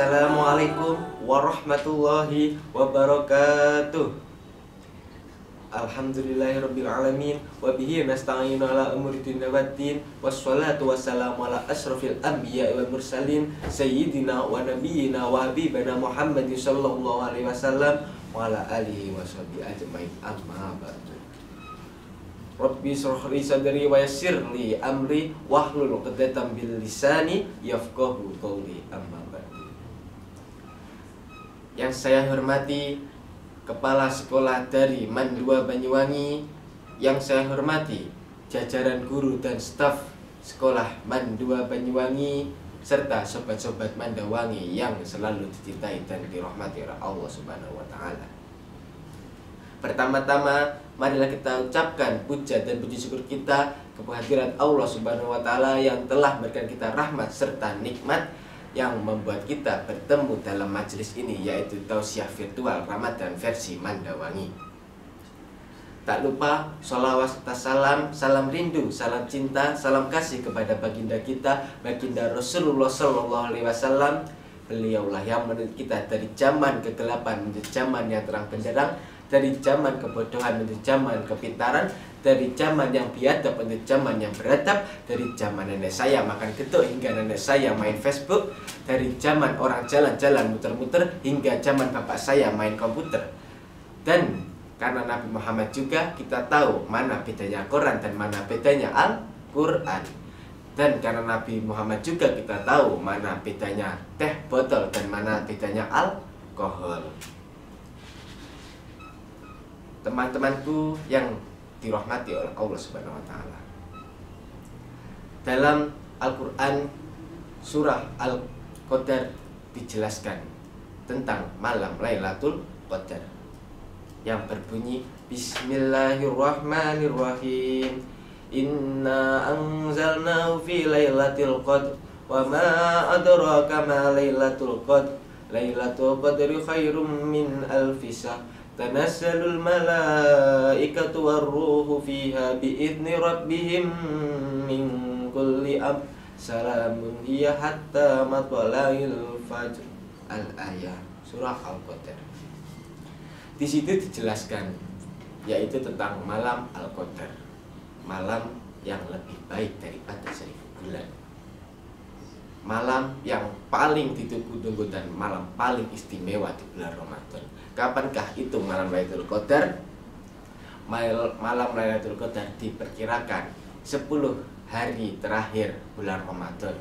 Assalamualaikum warahmatullahi wabarakatuh. Alhamdulillahirrabbilalamin. Wabihi nasta'inu ala umuri dunya waddin. Wassalatu wassalamu ala asrafil anbiya wal mursalin Sayyidina wa nabiyyina wa habibana Muhammadin sallallahu alaihi wasallam wa ala alihi wa sahbihi ajmain, amma ba'du. Rabbi shrah li sadri wa yassir li amri wahlul 'uqdatam bil lisani yafqahu qawli, amma ba'du. Yang saya hormati Kepala Sekolah dari Mandua Banyuwangi, yang saya hormati jajaran guru dan staf Sekolah Mandua Banyuwangi, serta sobat-sobat Mandawangi yang selalu dicintai dan dirahmati oleh Allah Subhanahu wa taala. Pertama-tama, marilah kita ucapkan puja dan puji syukur kita kehadirat Allah Subhanahu wa taala yang telah memberikan kita rahmat serta nikmat yang membuat kita bertemu dalam majelis ini, yaitu tausiah virtual Ramadan versi Mandawangi. Tak lupa sholawat serta salam rindu, salam cinta, salam kasih kepada baginda kita, baginda Rasulullah Sallallahu Alaihi Wasallam. Beliaulah yang menuntut kita dari zaman kegelapan menuju zaman yang terang benderang, dari zaman kebodohan menuju zaman kepintaran, dari zaman yang biadab menuju zaman yang beradab, dari zaman nenek saya makan getuk hingga nenek saya main Facebook, dari zaman orang jalan-jalan muter-muter hingga zaman bapak saya main komputer. Dan karena Nabi Muhammad juga kita tahu mana bedanya Quran dan mana bedanya Al-Quran. Dan karena Nabi Muhammad juga kita tahu mana bedanya teh botol dan mana bedanya alkohol. Teman-temanku yang dirahmati oleh Allah Subhanahu wa taala. Dalam Al-Qur'an surah Al-Qadar dijelaskan tentang malam Lailatul Qadar yang berbunyi Bismillahirrahmanirrahim. Inna anzalnahu fi lailatul qadr wa ma adraka ma lailatul qadr. Lailatul qadri khairum min alfi syahr. Tanassalul malaikatu warruhu fiha biizni rabbihim min kulli amr. Salamun hiya hatta matla'il fajr. Al-ayah, surah Al-Qadar. Di situ dijelaskan yaitu tentang malam Al-Qadar, malam yang lebih baik daripada 1000 bulan, malam yang paling ditunggu-tunggu dan malam paling istimewa di bulan Ramadan. Kapankah itu malam Lailatul Qadar? Malam Lailatul Qadar diperkirakan 10 hari terakhir bulan Ramadan,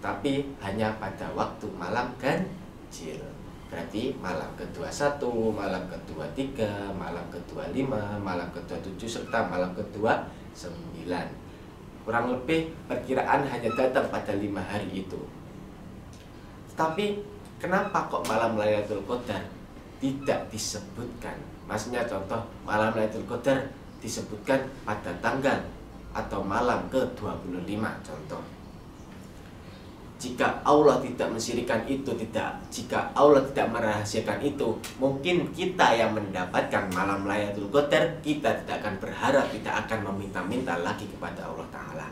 tapi hanya pada waktu malam ganjil. Berarti malam ke-21, malam ke-23, malam ke-25, malam ke-27, serta malam ke-29. Kurang lebih perkiraan hanya datang pada 5 hari itu. Tapi kenapa kok malam Lailatul Qadar tidak disebutkan? Maksudnya contoh malam Lailatul Qadar disebutkan pada tanggal atau malam ke-25 contoh. Jika Allah tidak mensirikan itu, jika Allah tidak merahasiakan itu, mungkin kita yang mendapatkan malam Lailatul Qadar, kita tidak akan berharap, tidak akan meminta-minta lagi kepada Allah Ta'ala.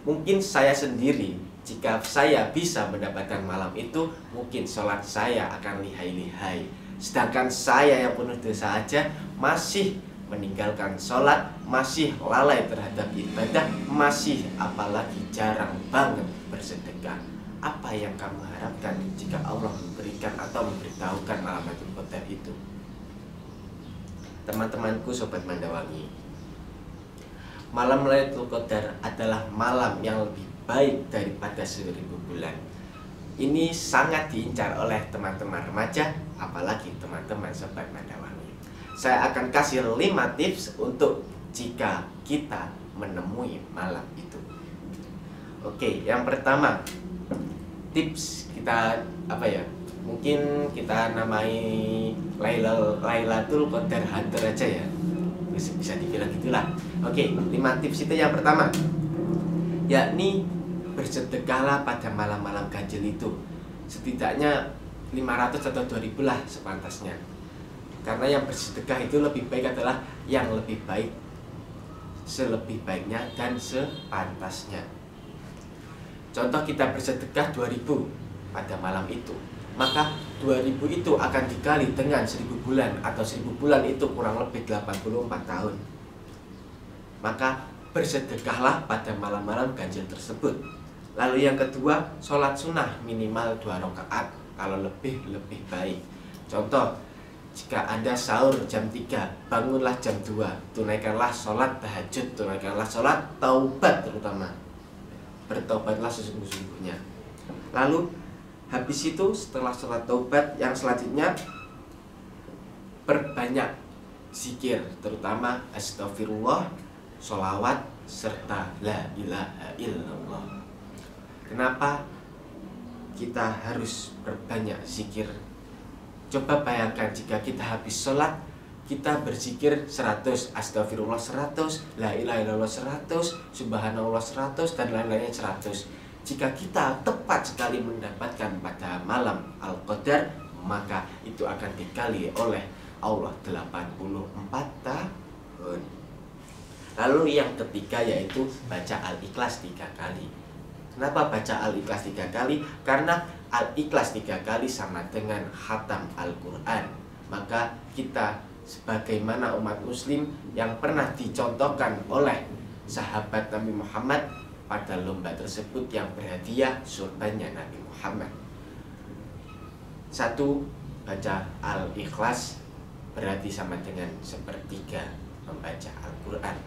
Mungkin saya sendiri, jika saya bisa mendapatkan malam itu, mungkin sholat saya akan lihai-lihai. Sedangkan saya yang penuh dosa saja masih meninggalkan sholat, masih lalai terhadap ibadah, masih apalagi jarang banget bersedekah. Apa yang kamu harapkan jika Allah memberikan atau memberitahukan malam Lailatul Qadar itu? Teman-temanku sobat Mandawangi, malam Lailatul Qadar adalah malam yang lebih baik daripada 1000 bulan. Ini sangat diincar oleh teman-teman remaja, apalagi teman-teman sobat Mandawangi. Saya akan kasih 5 tips untuk jika kita menemui malam itu. Oke, yang pertama, tips kita apa ya? Mungkin kita namai Lailatul Qadar Hunter aja ya. Bisa dibilang gitulah. Oke, 5 tips itu yang pertama, yakni bersedekahlah pada malam-malam ganjil itu. Setidaknya 500 atau 2000 lah sepantasnya. Karena yang bersedekah itu lebih baik adalah yang lebih baik, selebih baiknya dan sepantasnya. Contoh kita bersedekah 2000, pada malam itu. Maka 2000 itu akan dikali dengan 1000 bulan, atau 1000 bulan itu kurang lebih 84 tahun. Maka bersedekahlah pada malam-malam ganjil tersebut. Lalu yang kedua, sholat sunnah minimal 2 rakaat, kalau lebih baik. Contoh, jika Anda sahur jam 3, bangunlah jam 2, tunaikanlah sholat tahajud, tunaikanlah sholat taubat terutama. Bertobatlah sesungguh-sungguhnya. Lalu habis itu setelah sholat taubat, yang selanjutnya perbanyak zikir, terutama astagfirullah, sholawat, serta la ilaha illallah. Kenapa kita harus perbanyak zikir? Coba bayangkan jika kita habis sholat, kita berzikir 100, astagfirullah 100, la ilaha illallah 100, subhanallah 100, dan lain-lainnya 100. Jika kita tepat sekali mendapatkan pada malam Al-Qadar, maka itu akan dikali oleh Allah 84 tahun. Lalu yang ketiga yaitu baca Al-Ikhlas 3 kali. Kenapa baca Al-Ikhlas 3 kali? Karena Al-Ikhlas 3 kali sama dengan khatam Al-Quran. Maka kita sebagaimana umat muslim yang pernah dicontohkan oleh sahabat Nabi Muhammad pada lomba tersebut yang berhadiah surbannya Nabi Muhammad. 1. Baca Al-Ikhlas berarti sama dengan sepertiga membaca Al-Quran.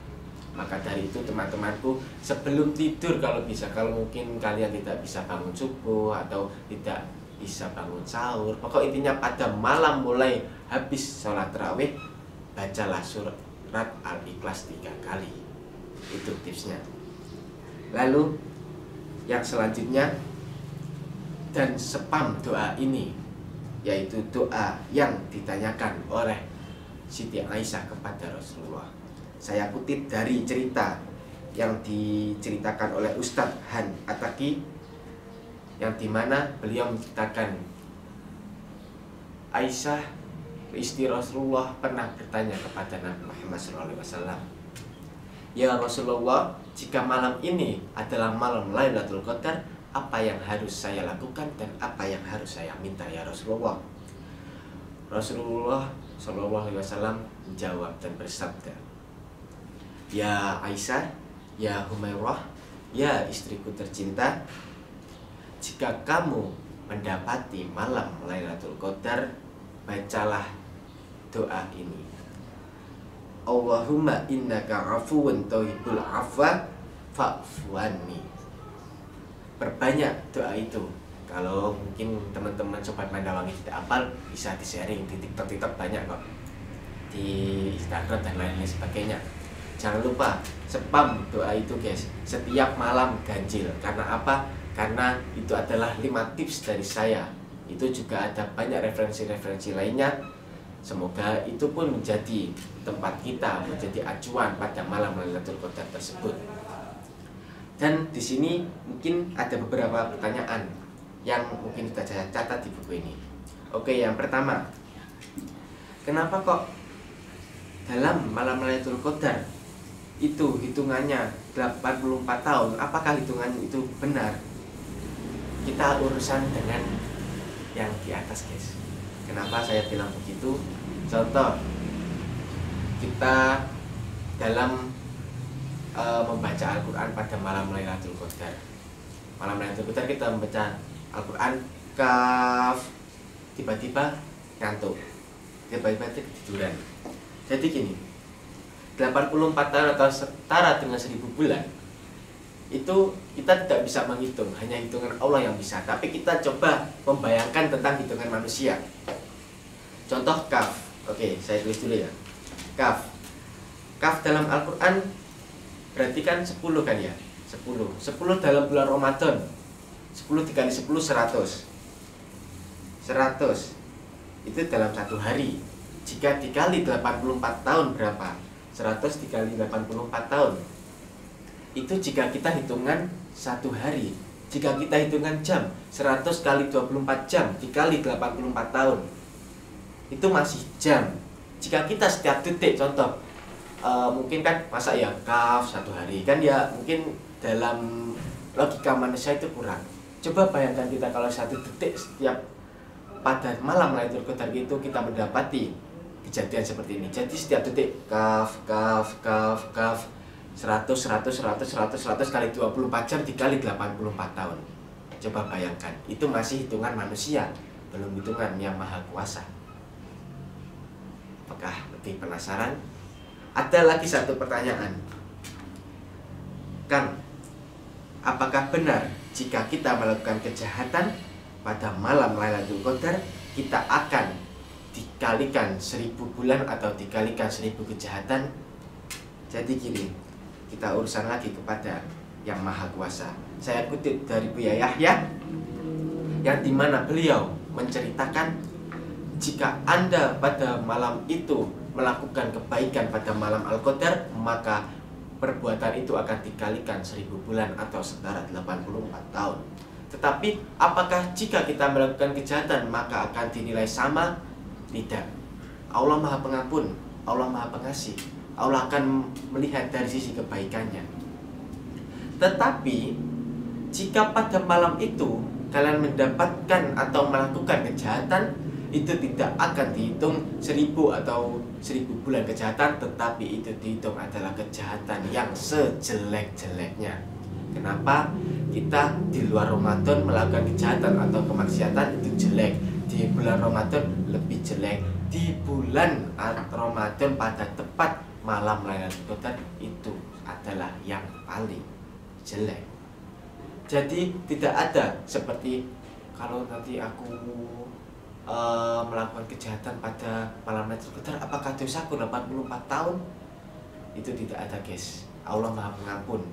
Maka dari itu teman-temanku, sebelum tidur kalau bisa, kalau mungkin kalian tidak bisa bangun subuh atau tidak bisa bangun sahur, pokok intinya pada malam mulai habis sholat tarawih, bacalah surat Al-Ikhlas 3 kali. Itu tipsnya. Lalu yang selanjutnya, dan spam doa ini, yaitu doa yang ditanyakan oleh Siti Aisyah kepada Rasulullah. Saya kutip dari cerita yang diceritakan oleh Ustadz Han Ataki, yang dimana beliau menceritakan Aisyah, istri Rasulullah, pernah bertanya kepada Nabi Muhammad SAW, "Ya Rasulullah, jika malam ini adalah malam Lailatul Qadar, apa yang harus saya lakukan dan apa yang harus saya minta ya Rasulullah?" Rasulullah SAW menjawab dan bersabda, "Ya Aisyah, ya Humairah, ya istriku tercinta, jika kamu mendapati malam Lailatul Qadar, bacalah doa ini. Allahumma innaka afuwun tuhibbul afwa fa'fu anni." Perbanyak doa itu. Kalau mungkin teman-teman Sobat Mandawangi tidak hafal, bisa di-sharing di TikTok banyak kok, di Instagram dan lain-lain sebagainya. Jangan lupa spam doa itu guys, setiap malam ganjil. Karena apa? Karena itu adalah 5 tips dari saya. Itu juga ada banyak referensi-referensi lainnya. Semoga itu pun menjadi tempat kita, menjadi acuan pada malam Lailatul Qadar tersebut. Dan di sini mungkin ada beberapa pertanyaan yang mungkin sudah saya catat di buku ini. Oke, yang pertama, kenapa kok dalam malam Lailatul Qadar itu hitungannya 84 tahun? Apakah hitungannya itu benar? Kita urusan dengan yang di atas guys. Kenapa saya bilang begitu? Contoh, kita dalam membaca Al-Quran pada malam Lailatul Qadar. Malam Lailatul Qadar kita membaca Al-Quran, kaf, tiba-tiba ngantuk, tiba-tiba ketiduran. Jadi gini, 84 tahun atau setara dengan 1000 bulan itu kita tidak bisa menghitung, hanya hitungan Allah yang bisa. Tapi kita coba membayangkan tentang hitungan manusia. Contoh kaf. Oke, saya tulis dulu ya. Kaf. Kaf dalam Al-Quran berarti kan 10 kan ya? 10 dalam bulan Ramadan. 10 dikali 10 100. 100 itu dalam satu hari. Jika dikali 84 tahun berapa? 100 dikali 84 tahun. Itu jika kita hitungan satu hari. Jika kita hitungan jam, 100 kali 24 jam dikali 84 tahun, itu masih jam. Jika kita setiap detik, contoh, mungkin kan masa ya kaf satu hari, kan ya mungkin dalam logika manusia itu kurang. Coba bayangkan kita kalau 1 detik setiap pada malam Lailatul Qadar itu kita mendapati kejadian seperti ini. Jadi setiap detik kaf 100 kali 24 jam dikali 84 tahun. Coba bayangkan, itu masih hitungan manusia, belum hitungan Yang Maha Kuasa. Apakah lebih penasaran? Ada lagi satu pertanyaan. Kang, apakah benar jika kita melakukan kejahatan pada malam Lailatul Qadar kita akan dikalikan 1000 bulan atau dikalikan 1000 kejahatan? Jadi gini, kita urusan lagi kepada Yang Maha Kuasa. Saya kutip dari Buya Yahya, yang dimana beliau menceritakan, jika Anda pada malam itu melakukan kebaikan pada malam Al-Qadar, maka perbuatan itu akan dikalikan 1000 bulan atau setara 84 tahun. Tetapi apakah jika kita melakukan kejahatan maka akan dinilai sama? Tidak. Allah Maha Pengampun, Allah Maha Pengasih. Allah akan melihat dari sisi kebaikannya. Tetapi jika pada malam itu kalian mendapatkan atau melakukan kejahatan, itu tidak akan dihitung 1000 atau 1000 bulan kejahatan, tetapi itu dihitung adalah kejahatan yang sejelek-jeleknya. Kenapa? Kita di luar Ramadan melakukan kejahatan atau kemaksiatan itu jelek, di bulan Ramadan lebih jelek. Di bulan Ramadan pada tepat malam Lailatul Qadar itu adalah yang paling jelek. Jadi tidak ada seperti kalau nanti aku melakukan kejahatan pada malam Lailatul Qadar, apakah dosaku 84 tahun? Itu tidak ada, guys. Allah Maha Pengampun.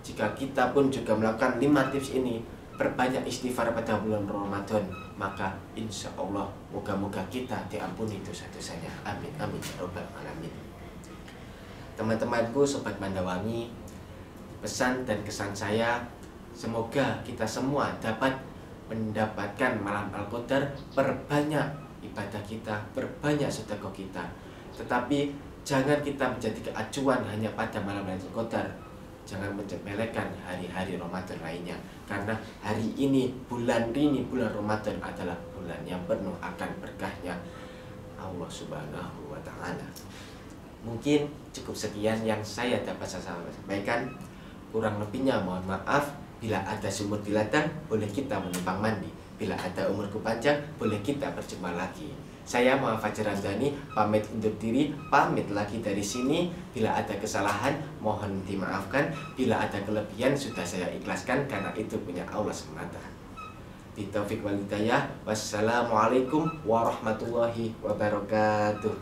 Jika kita pun juga melakukan 5 tips ini, perbanyak istighfar pada bulan Ramadan, maka insya Allah moga-moga kita diampuni dosa-dosanya. Amin amin ya robbal alamin. Teman-temanku, Sobat Mandawangi, pesan dan kesan saya, semoga kita semua dapat mendapatkan malam Al-Qadar, perbanyak ibadah kita, perbanyak sedekah kita. Tetapi jangan kita menjadi acuan hanya pada malam Lailatul Qadar. Jangan menyepelekan hari-hari Ramadan lainnya, karena hari ini, bulan Ramadan adalah bulan yang penuh akan berkahnya Allah Subhanahu wa Ta'ala. Mungkin cukup sekian yang saya dapat sampaikan. Kurang lebihnya mohon maaf. Bila ada sumur di ladang, boleh kita menumpang mandi. Bila ada umurku panjang, boleh kita berjumpa lagi. Saya Muhammad Fajar Ramdhani, pamit undur diri, pamit lagi dari sini. Bila ada kesalahan, mohon dimaafkan. Bila ada kelebihan, sudah saya ikhlaskan, karena itu punya Allah semata. Bitaufik wal hidayah. Wassalamualaikum warahmatullahi wabarakatuh.